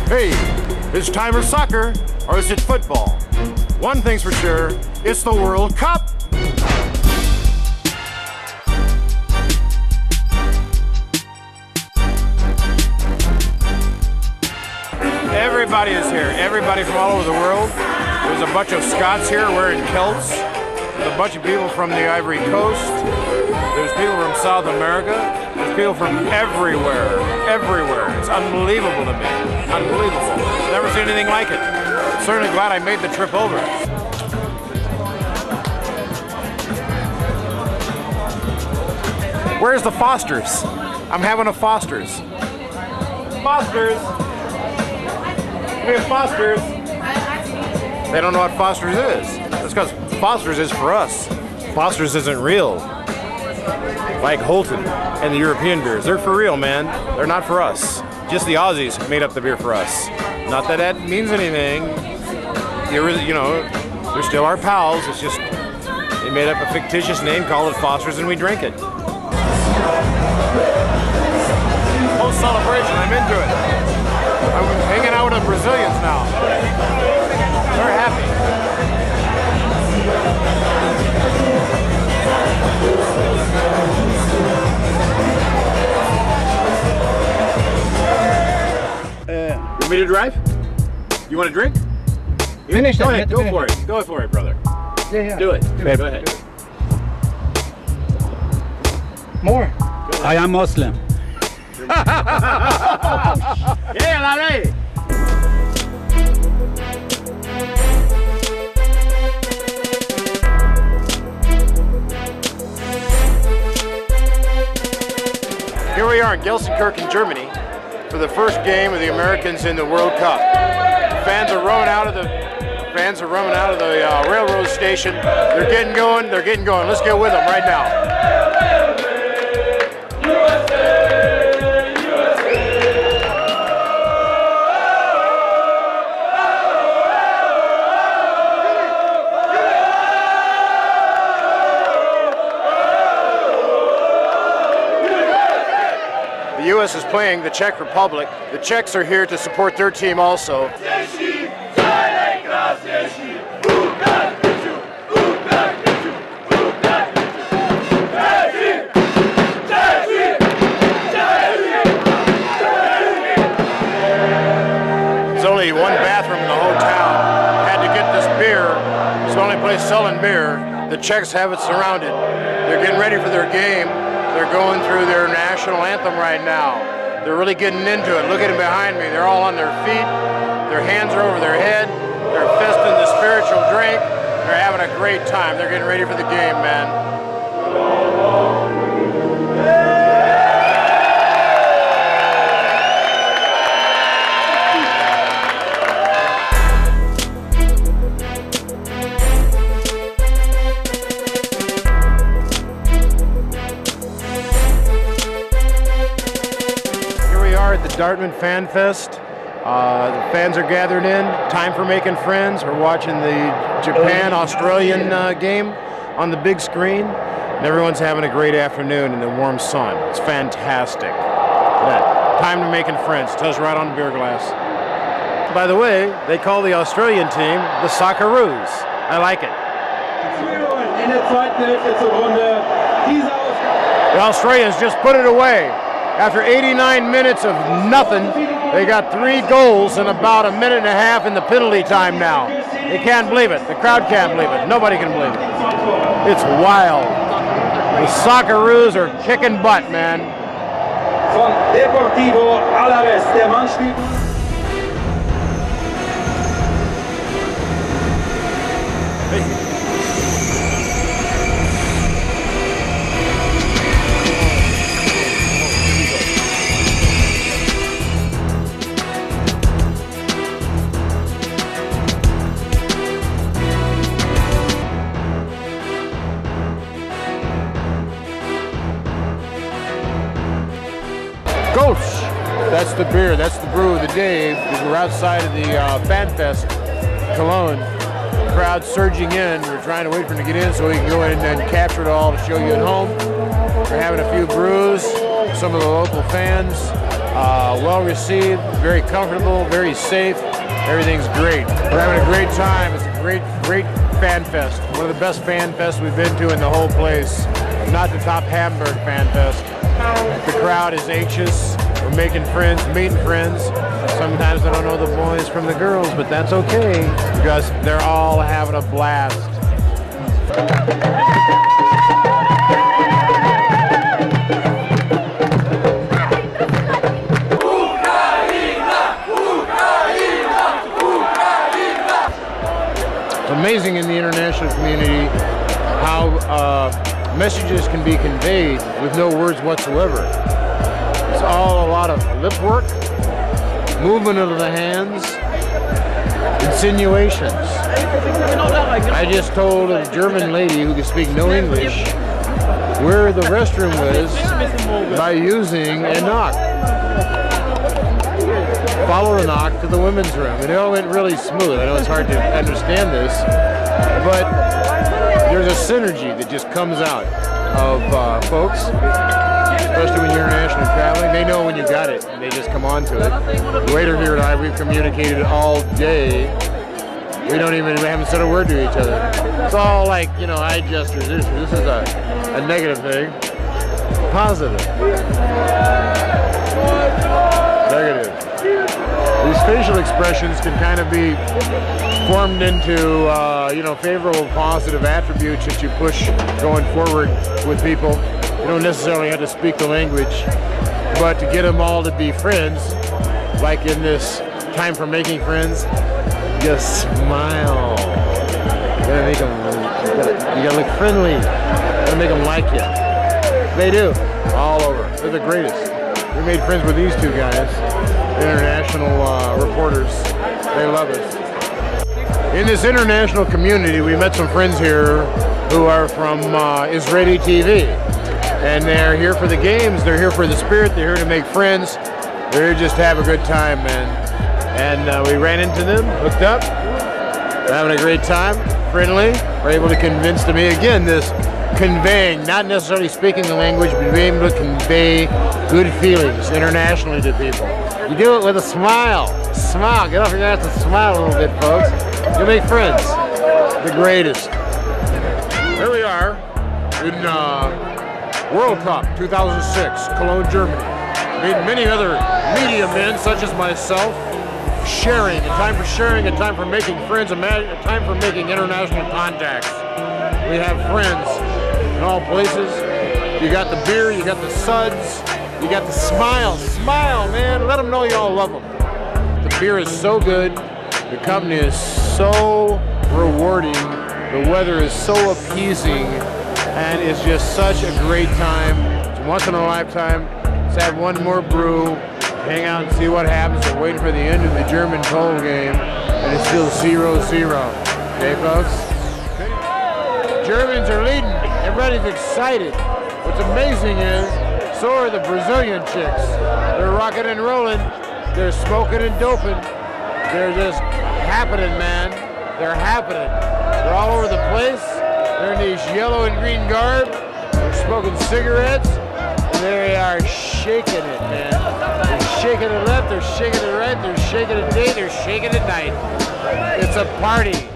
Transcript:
Hey, is time for soccer or is it football? One thing's for sure, it's the World Cup. Everybody is here, everybody from all over the world. There's a bunch of Scots here wearing kilts. There's a bunch of people from the Ivory Coast. There's people from South America. There's people from everywhere, everywhere. It's unbelievable to me, unbelievable. Never seen anything like it. Certainly glad I made the trip over. Where's the Fosters? I'm having a Fosters. Fosters! Give me a Fosters. They don't know what Fosters is. That's because Fosters is for us. Fosters isn't real. Like Holton and the European beers. They're for real, man. They're not for us. Just the Aussies made up the beer for us. Not that that means anything. You know, they're still our pals. It's just they made up a fictitious name, called it Foster's, and we drink it. Whole celebration, I'm into it. I'm hanging out with the Brazilians now. They're happy. You want me to drive? You want to drink? Finish Go it. ahead, go for it. Go for it, brother. Yeah. Do it. Do it. Go ahead. More. I am Muslim. Yeah, la ley. Here we are in Gelsenkirchen, Germany, for the first game of the Americans in the World Cup. Fans are running out of the railroad station. They're getting going. They're getting going. Let's get with them right now. The U.S. is playing the Czech Republic. The Czechs are here to support their team also. There's only one bathroom in the whole town. Had to get this beer. It's the only place selling beer. The Czechs have it surrounded. They're getting ready for their game. They're going through their national anthem right now. They're really getting into it. Look at them behind me. They're all on their feet. Their hands are over their head. They're festing the spiritual drink. They're having a great time. They're getting ready for the game, man. At the Dartmouth FanFest. The fans are gathered in. Time for making friends. We're watching the Japan-Australian game on the big screen. And everyone's having a great afternoon in the warm sun. It's fantastic. Time to making friends. It tells you right on the beer glass. By the way, they call the Australian team the Socceroos. I like it. The Australians just put it away. After 89 minutes of nothing, they got 3 goals in about a minute and a half in the penalty time now. They can't believe it. The crowd can't believe it. Nobody can believe it. It's wild. The Socceroos are kicking butt, man. That's the beer, that's the brew of the day. We're outside of the FanFest, Cologne. The crowd's surging in. We're trying to wait for them to get in so we can go in and capture it all to show you at home. We're having a few brews, some of the local fans, well received. very comfortable, very safe. Everything's great. We're having a great time. It's a great fan fest. One of the best fan fests we've been to in the whole place. Not the top Hamburg fan fest. The crowd is anxious. We're making friends, meeting friends. Sometimes I don't know the boys from the girls, but that's okay because they're all having a blast. It's amazing in the international community how messages can be conveyed with no words whatsoever. It's all a lot of lip work, movement of the hands, insinuations. I just told a German lady who could speak no English where the restroom was by using a knock. Follow the knock to the women's room. And it all went really smooth. I know it's hard to understand this, but there's a synergy that just comes out of folks, especially when you're international traveling. They know when you got it, and they just come on to it. The waiter here and I, we've communicated all day. We haven't said a word to each other. It's all like, eye gestures. This is a negative thing. Positive. Negative. These facial expressions can kind of be formed into, favorable, positive attributes that you push going forward with people. You don't necessarily have to speak the language, but to get them all to be friends, like in this time for making friends, just smile. You gotta look friendly. You gotta make them like you. They do, all over. They're the greatest. We made friends with these two guys, international reporters. They love us. In this international community, we met some friends here who are from Israeli TV. And they're here for the games, they're here for the spirit, they're here to make friends. They're here just to have a good time, man. And we ran into them, hooked up, we're having a great time, friendly. We're able to convince them, again, this conveying, not necessarily speaking the language, but being able to convey good feelings internationally to people. You do it with a smile. Smile, get off your ass and smile a little bit, folks. You'll make friends. The greatest. Here we are in World Cup 2006, Cologne, Germany. Many other media men, such as myself, sharing, a time for sharing, a time for making friends, a time for making international contacts. We have friends in all places. You got the beer, you got the suds, you got the smile. Smile, man. Let them know you all love them. The beer is so good. The company is so rewarding. The weather is so appeasing. And it's just such a great time. It's once in a lifetime. Let's have one more brew, hang out and see what happens. We're waiting for the end of the German toll game, and it's still 0-0. Okay, folks? Germans are leading. Everybody's excited. What's amazing is, so are the Brazilian chicks. They're rocking and rolling. They're smoking and doping. They're just happening, man. They're happening. They're all over the place. They're in these yellow and green garb. They're smoking cigarettes. And they are shaking it, man. They're shaking it left, they're shaking it right, they're shaking it day, they're shaking it night. It's a party.